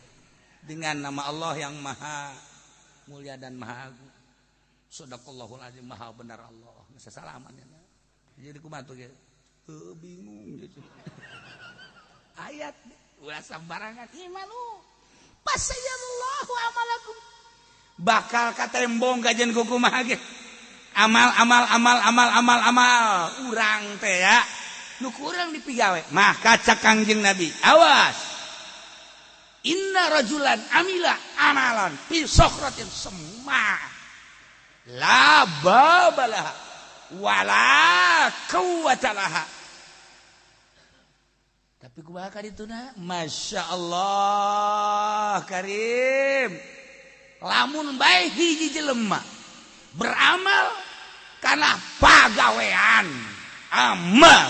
dengan nama Allah yang maha mulia dan maha agung sadaqallahul azim maha benar Allah masa salamannya jadi kumaha tuh bingung gitu ayat ulah sambarangan imanu pasayallahu amalakum bakal katembong kajen kumaha ge amal urang teh ya nu kurang dipigawe maka cak Kangjeng Nabi awas inna rajulan amila amalan fi sokratin semma la babalah wala quwwatalah tapi kumaha ka dituna masyaallah karim lamun bae hiji jelema beramal kana pagawean amal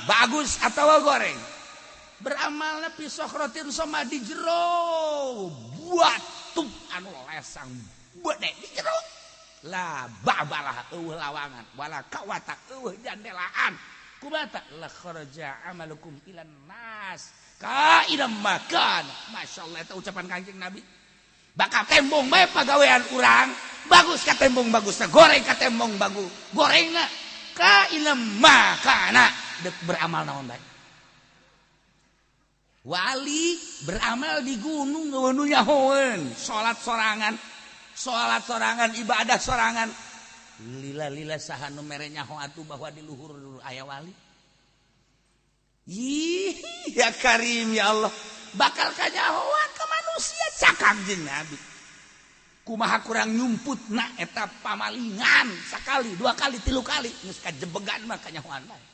bagus atau goreng beramalna pisokrotin sama di jero batu anu lesang bede di jero la babalah eueuh lawangan wala kawatak eueuh jandelaan kumata la kharaja amalukum ilan nas ka idam makan masyaallah eta ucapan Kanjeng Nabi bakal tembong bae pagawean urang bagus ka tembong bagus goreng ka tembong bagus gorengna ka ilam makana beramal naon bae wali beramal di gunung nu nyahoeun salat sorangan ibadah sorangan lila saha nu mere nyaho atuh bahwa di luhur aya wali ya karim ya Allah bakal kanyahoan ka manusia cak Kangjeng Nabi kumaha kurang nyumputna eta pamalingan sakali 2 kali 3 kali geus kajebegan mah kanyahoan bae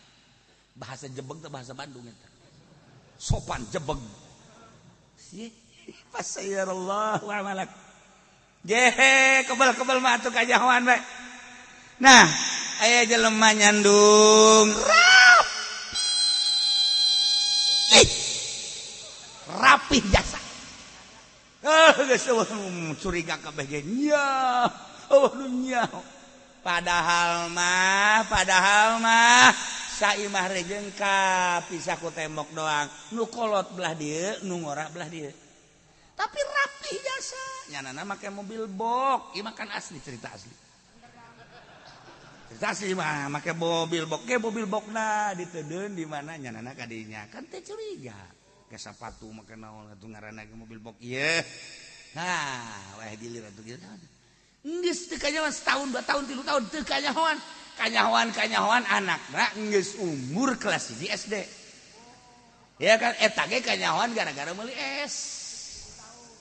bahasa jebeg teh bahasa Bandung eta sopan jebeg pasayarallahu amalak Jehe, kebel-kebel mah atuh kajahoan bae. Nah, aya jelema nyandung rapih jasa. Geus curiga kabeh ge nya. Nya. Padahal mah saimah rejeng ka pisah ku tembok doang. Nu kolot belah dieu, nu ngora belah dieu. Tapi rapi jasa. Nyanana make mobil box. Ieu makan asli, cerita asli. Cerita asli mah make mobil box. Ge mobil boxna diteudeun di mana nyanana ka dinya. Kan teh curiga. Ke sapatu make naon atuh ngaranna ge mobil box ieu. Nah, weh dilir atuh kieu. Geus teu kanyahoan setahun, 2 tahun, 3 tahun teu kanyahoan. Kanyahoan anakna geus umur kelas 1 SD. Ya kan eta ge kanyahoan gara-gara meuli es.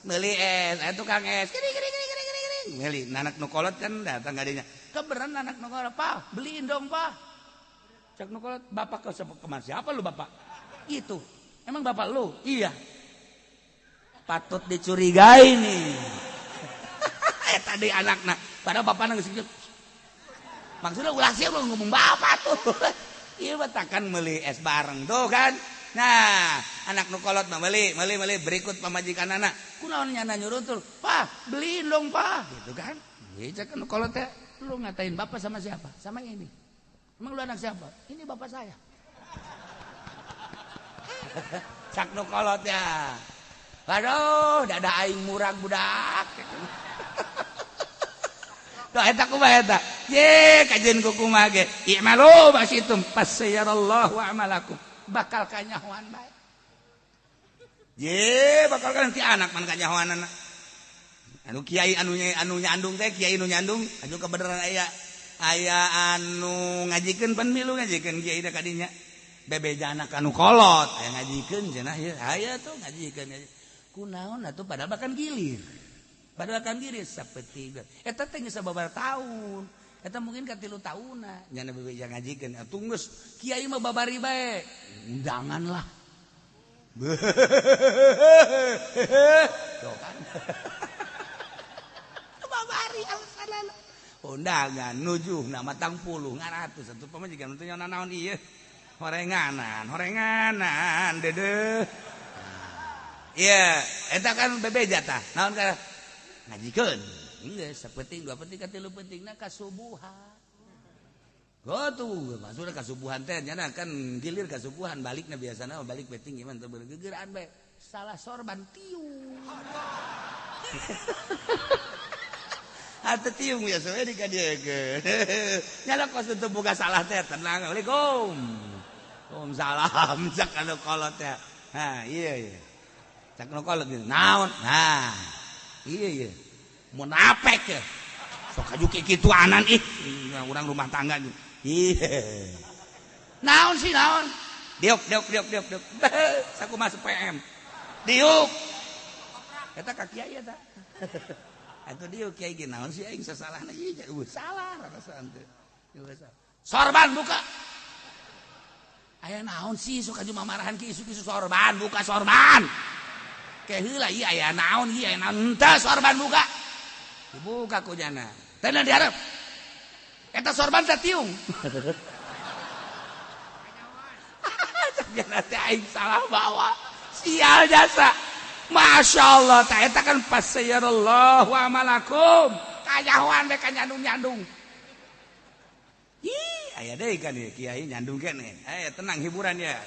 Meuli es, tukang es. Gini. Meuli anak nu kolot kan datang ka dinya. Keberan anak nu kolot, "Pa, beliin dong, Pa." Cak nu kolot, "Bapak ke kemana? Siapa lu, Bapak?" "Itu. Emang bapak lu?" "Iya." Patut dicurigai nih. Tadi anakna, padahal bapakna geus kieu. Maksudnya ulah sih lu ngomong bapak tuh. Ieu betakan meuli es bareng tuh kan. Nah, anak nu kolot mah meuli berikut pamajikanana. Kunaon nyana nyuruh tuh, "Pa, beliin dong, Pa." Gitu kan. Ieu cek nu kolot teh, "Lu ngatain bapak sama siapa?" "Sama ini." "Emang lu anak siapa?" "Ini bapak saya." Cak nu kolot ya. Aduh, dada aing murag budak. Tuh eta kumaha eta? Ye, kajeun ku kumaha ge? I'malu basitum fasayyarallahu a'malakum. Bakal kanyahoan bae. Ye, bakal kan ti anak man kanyahoanana. Anu kiai anu nyandung teh, kiai nu nyandung, anu kebeneran aya anu ngajikeun pemilu ngajikeun kiai da kadinya. Bebeja anak anu kolot, aya ngajikeun cenah ieu. Aya tuh ngajikeun. Kunaon atuh padahal bahkan gilir. Padahal kan gilir sapeting. Eta teh geus sababaraha taun. Eta mungkin ka 3 taunna. Nyana bebeja ngajikeun atuh geus kiai mah babari bae. Undangan lah. Tuh kan. Babari alasanana. Undangan nujuh nama tang puluh ngaratus atuh pamajikan teh nyana naon ieu. Horenganan dedeh. Iya, eta kan bebeja tah. Naon ka? Ngajikeun. Geus sapeting, 2 penting ka 3 pentingna kasubuhan. Gotu, maksudna kasubuhan teh nyana kan gilir kasubuhan balikna biasana balik penting iman teu bergegeraan bae. Salah sorban tiung. Atuh tiung biasa we di ka dieu ge. Nyana kos teu boga salah teh tenang. Assalamualaikum. Waalaikumsalam cak anu kolot teh. Nah, iya. Cak nu kolot gitu. Naon? Nah. Iya. Munafik ya. Sok ajuke kitu anan ih. Urang rumah tangga gitu. Iya. Naon sih naon? Diuk. Sakumaha PM. Diuk. Eta ka kiai eta. Atuh diuk kiai ge naon sih aing sasalahna ieu. Salah rasaan teh. Sorban buka. Aya naon sih sok aju mamarahan ki isu-isu sorban, buka sorban. Ke heula ieu aya naon henteu sorban buka. Dibuka ku jana. Teh diharap. Eta sorban teh tiung. Jana teh aing salah bawa. Sial jasa. Masyaallah teh eta kan fasayyarallahu amalakum. Kajahoan we ka nyandung-nyandung. Ih, aya deui kan ieu kiai nyandung keneh. Tenang hiburan ya.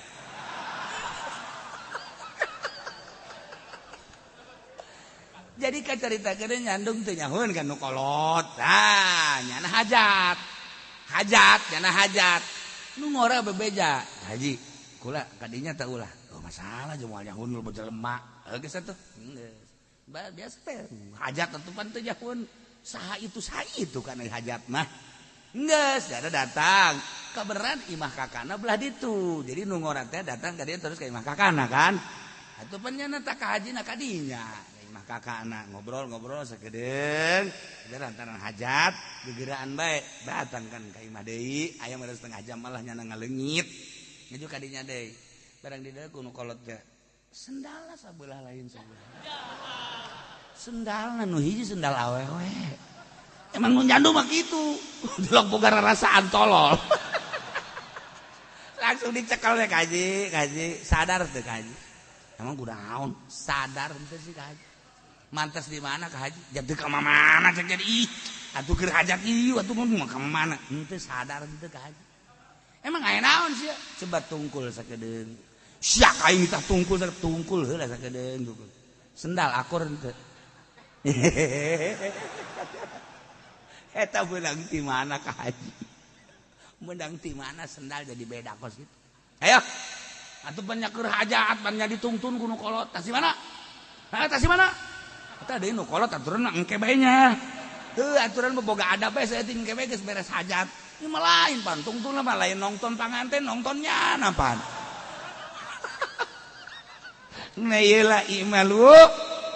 Jadi kacaritakeun nyandung teu nyahoeun kan nu kolot. Tah, nyana hajat. Nyana hajat. Nu ngora bebeja. Haji, kula kadinya teh ulah. Oh masalah jeung moal nyahoeun lu jelema. Geus atuh. Geus. Biasa teh hajat atuh pan teu nyahoeun. Saha itu kan hajat mah. Geus, ada datang. Kabeneran imah kakana belah ditu. Jadi nu ngora teh datang ka dieu terus ka imah kakana kan. Atuh pan nyana tak ka hajina ka dinya. Imah kakana ngobrol sakedeung. Lantaran hajat, gegeraan bae. Datang kan ka imah deui, aya mah setengah jam malah nyana ngaleungit. Ngaju ka dinya deui. Barang di dieu kudu kolot teh. Sendalna sabelah lain sabelah. Sendal nu hiji sendal awewe. Emang nu nyandu mah gitu. Dilok boga rarasaan tolol. Langsung dicekal deh kaji sadar teu kaji. Emang kudu naon? Sadar teu sih kaji. Mantas di mana kaji? Jadi ka mana cek jadi ih. Atuh keur hajat ieu atuh mun ka mana? Henteu sadar teu kaji. Emang aya naon sih? Coba tungkul sakedeung. Sia kain tah tungkul heula sakedeung. Sendal akur henteu. Eta menang di mana Kak Haji? Menang di mana sendal jadi beda kos gitu. Ayo, atuh banyak keur hajat, banyak ditungtun ku nu kolot. Tas di mana? Hah, tas di mana? Eta deui nu kolot aturan engke bae nya. Teu aturan boga adab bae saya engke bae geus beres hajat. Ieu mah lain pan, tungtun mah lain nongton panganten, nongtonnya napan. Nah ieu lah imalu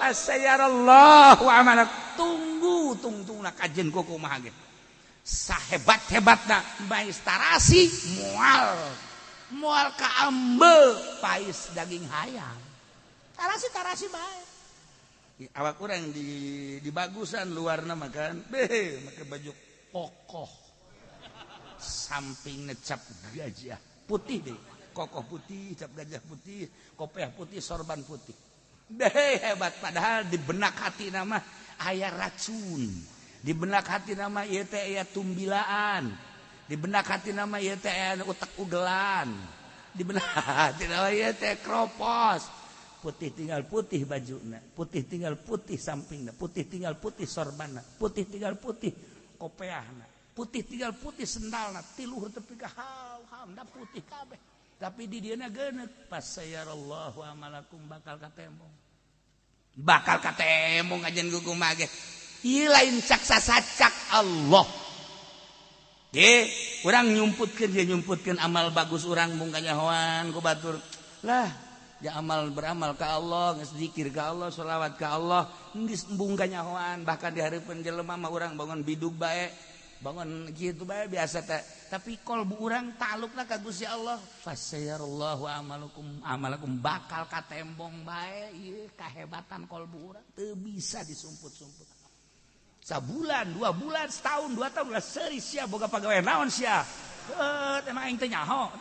asyarallahu amalak. Tungtungna kajen kuku mah ge. Sahebat-hebatna maistarasi moal ka ambe pais daging hayam. Tarasi bae. Awak urang di bagusan luarna makan make baju kokoh. Samping ngecap gajah putih deh. Kokoh putih, cap gajah putih, kopiah putih, sorban putih. Hebat padahal di benak hati nama aya racun, di benak hati nama ieu teh aya tumbilaan, di benak hati nama ieu teh aya utek ugelan, di benak hati nama ieu teh kropos. Putih tinggal putih bajuna, putih tinggal putih sampingna, putih tinggal putih sorbanna, putih tinggal putih kopeahna, putih tinggal putih sendalna, tiluhur tepi ka hamda putih kabeh. Tapi di dieu na geuneuk pasayarallahu amalakum bakal katembong ajen gugum mage. Ieu lain cak sasacak Allah. Ge, urang nyumputkeun amal bagus urang mung kanyahoan ku batur. Lah, ya amal beramal ka Allah, geus zikir ka Allah, sholawat ka Allah, geus embung kanyahoan, bahkan di hareupeun jelema mah urang bangun bidug bae. Bangun gitu bae biasa teh. Tapi kolbu urang talukna ka Gusti Allah. Fasayarallahu amalakum bakal katembong bae ieu kahebatan kolbu urang teu bisa disumput-sumput. Sabulan, 2 bulan, setahun, 2 tahun lah seuri sia boga pagawe naon sia. Emang aing teh nyaho.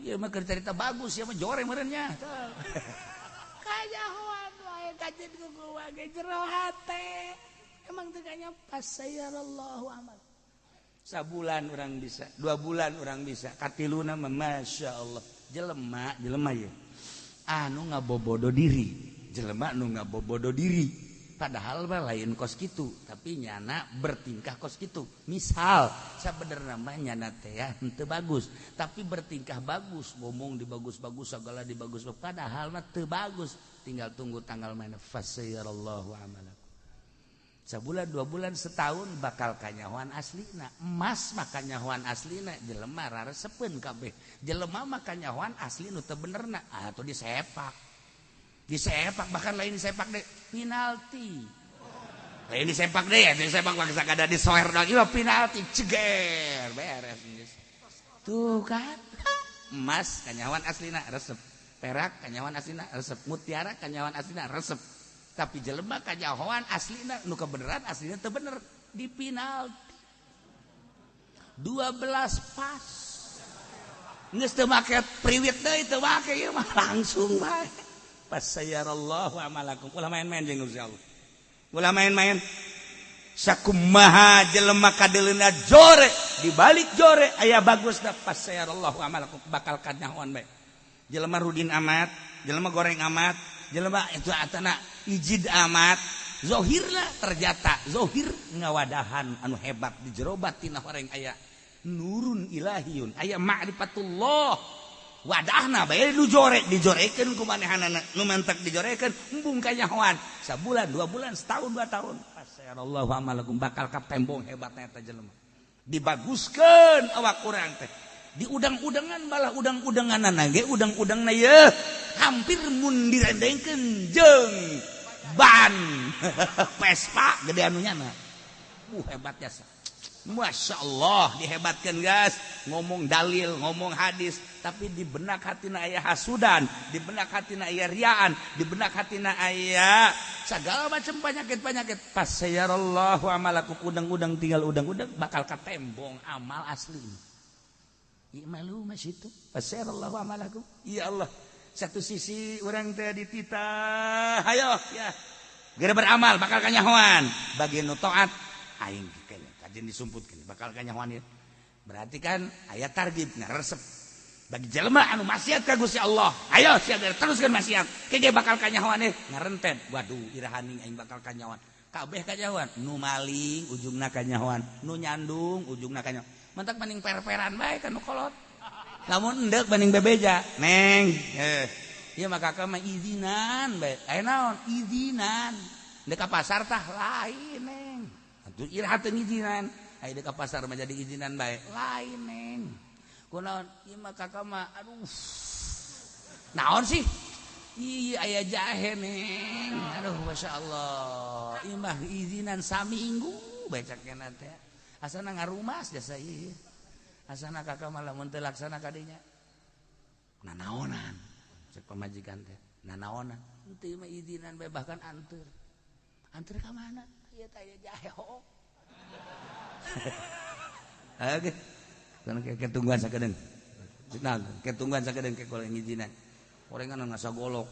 Ieu mah keur carita bagus sia mah jore meureun nya. Kajahoan wae kajen kuku wae jero hate. Emang teganya pasayarallahu amal. Sabulan orang bisa, 2 bulan orang bisa. Katiluna mah masya Allah. Jelema ya. Anu ngabobodo diri. Jelema nu ngabobodo diri. Padahal mah lain kos kitu, tapi nyana bertingkah kos kitu. Misal, sabenerna mah nyana teh henteu bagus, tapi bertingkah bagus, ngomong dibagus-bagus, segala dibagus. Padahal mah teu bagus. Tinggal tunggu tanggal main fasayarallahu amalakum. Sebulan, 2 bulan, setahun bakal kanyahoan aslina. Emas mah kanyahoan aslina jelema raresepeun kabeh. Jelema mah kanyahoan asli nu teu benerna atuh disepak. Disepak bahkan lain disepak deh penalti. Lain disepak deh ya, disepak bangsa kada disoer dong. Ieu penalti ceger beres geus. Tuh kan. Emas kanyahoan aslina resep. Perak kanyahoan aslina resep. Mutiara kanyahoan aslina resep. Tapi jelema kanyahoan aslina nu kebenaran aslina teu bener di penalti 12 pas geus teu make priwit deui teu make ieu mah langsung bae pasayarallahu amalakum. Ulah main-main jeung Gusti Allah, ulah main-main. Sakumaha jelema kadeleuna jore di balik jore aya bagusna pasayarallahu amalakum bakal kanyahoan bae. Jelema rudin amat, jelema goreng amat, jelema itu atana ijid amat, zohirna terjata zohir ngawadahan anu hebat di jero batinna horeng aya nurun ilahiyun, aya ma'rifatullah. Wadahna bae nu jore dijorekeun ku manehanana nu mentek dijorekeun embung kanyahoan sabulan, 2 bulan, setahun, 2 tahun. Pasayarallahu amalakum bakal katembong hebatna eta jelema. Dibaguskeun awak urang teh. Di udang-udangan malah udang-udanganana ge udang-udangna ye hampir mun direndengkeun jeung ban Vespa gede anu nyana. Hebat jasa. Masya Allah dihebatkan gas ngomong dalil ngomong hadis tapi di benak hatina aya hasudan di benak hatina aya riaan di benak hatina aya segala macam penyakit pas sayarallahu amalakum udang-udang tinggal udang-udang bakal katembong amal asli imalu mas itu pas sayarallahu amalakum ya Allah satu sisi orang teh dititah ayo ya gara beramal bakal kanyahoan bagi nu taat aing kayaknya kajian disumputkeun bakal kanyahoan ieu berarti kan aya targib ngaresep bagi jelema anu maksiat ka Gusti Allah ayo sia teruskeun maksiat kege bakal kanyahoan ngarentet waduh irahaning aing bakal kanyahoan kabeh kanyahoan nu maling ujungna kanyahoan nu nyandung ujungna kanyahoan mentak mending per-peran bae kan nu kolot lamun endek banding bebeja neng ieu mah kakak mah izinan bae aya naon izinan endek ka pasar tah lain neng atuh iraha teu izinan aya ka pasar mah jadi izinan bae lain neng kunaon ieu mah kakak mah aduh naon sih iya aya jahe neng aduh masyaallah ieu mah izinan saminggu becakna teh asana ngarumas jasa ieu asana kakak mah lamun teu laksana ka dinya nanaonan cek pamajikan teh nanaonan teu mah izinan bae bahkan anteur ka mana ieu teh aya jahe ho oke kan ketungguan sakedeung nah ketungguan sakedeung ke koleng izinan orengan ngasa golok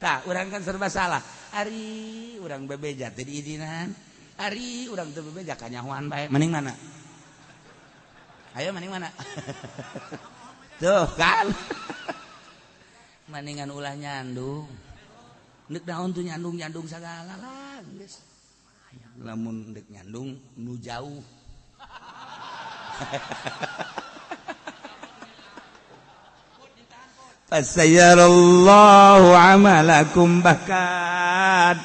tah urang kan serba salah ari urang bebeja teh diizinan ari urang teu bebeja kanyahoan bae mending mana ayo mending mana tuh kan mendingan ulah nyandung neuk naon tuh nyandung sagala lah geus lamun deuk nyandung nu jauh fasayarallahu amalakum bakal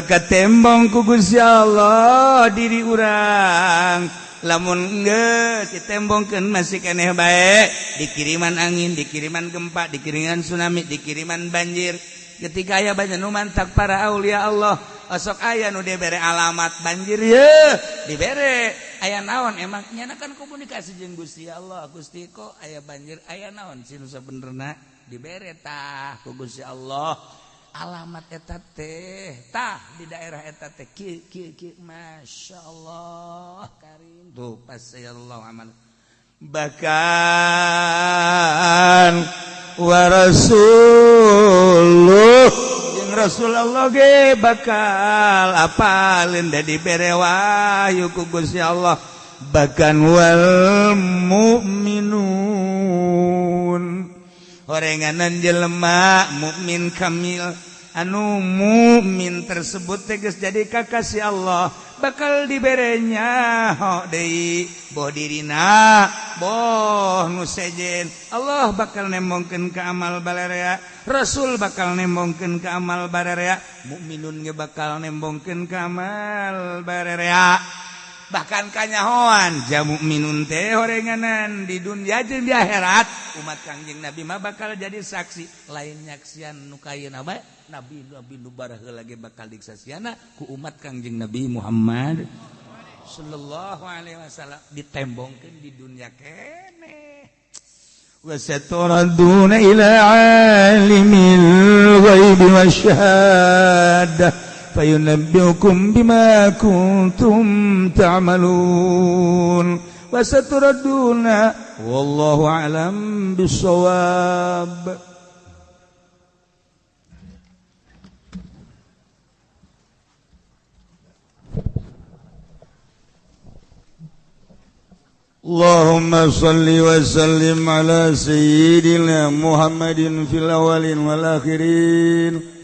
katembong ku Gusti Allah diri urang lamun geus ditembongkeun masih keneh bae dikiriman angin dikiriman gempa dikiriman tsunami dikiriman banjir ketika aya banyak nu mantak para aulia Allah osok aya nu dibere alamat banjir ye dibere aya naon emang nyana kan komunikasi jeung Gusti Allah Gusti kok aya banjir aya naon sinu sabenerna dibere tah ku Gusti Allah alamat eta teh tah di daerah eta teh kieu masyaallah karim tuh pasayallahu amal bahkan wa rasuluh jeung Rasulullah ge bakal apalin da dibere wahyu ku Gusti Allah bahkan wal mu'minun horenganan jelema mukmin kamil anu mukmin tersebut tegas jadi kakasih Allah bakal diberenya ho deui boh dirina boh nu sejen Allah bakal nembongkeun ka amal bararea Rasul bakal nembongkeun ka amal bararea mukminun ge bakal nembongkeun ka amal bararea bahkan kanyahoan jamu minun teh horenganan di dunia jeung di akhirat umat Kangjeng Nabi mah bakal jadi saksi lain nyaksian nu kayeuna bae nabi nu baraheula ge bakal disaksiana ku umat Kangjeng Nabi Muhammad sallallahu alaihi wasallam ditembongkeun di dunia keneh wa saturaduna ila alimil ghaibi wasyahadah fayunabbiukum bima kuntum ta'malun wa saturadduna wallahu a'lam bissawab. Allahumma salli wa sallim ala sayyidina Muhammadin fil awalin wal akhirin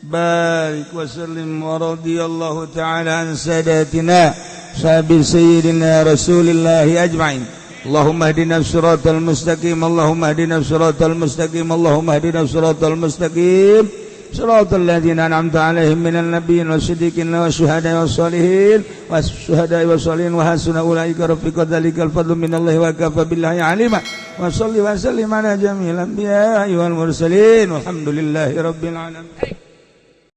barik wa sallim wa radiyallahu ta'ala an sadatina sahabi sayyidina rasulillahi ajma'in Allahumma hadina siratal mustaqim Allahumma hadina siratal mustaqim Allahumma hadina siratal mustaqim siratal ladzina an'amta 'alaihim minan nabiyyin wasiddiqin wasyuhada'i wassalihin wasyuhada'i wassalihin wa hasuna ulaika rafiqa dzalikal fadlu minallahi wa kafa billahi 'alima wa salli wa sallim ala jamil anbiya'i wal mursalin walhamdulillahi rabbil alamin.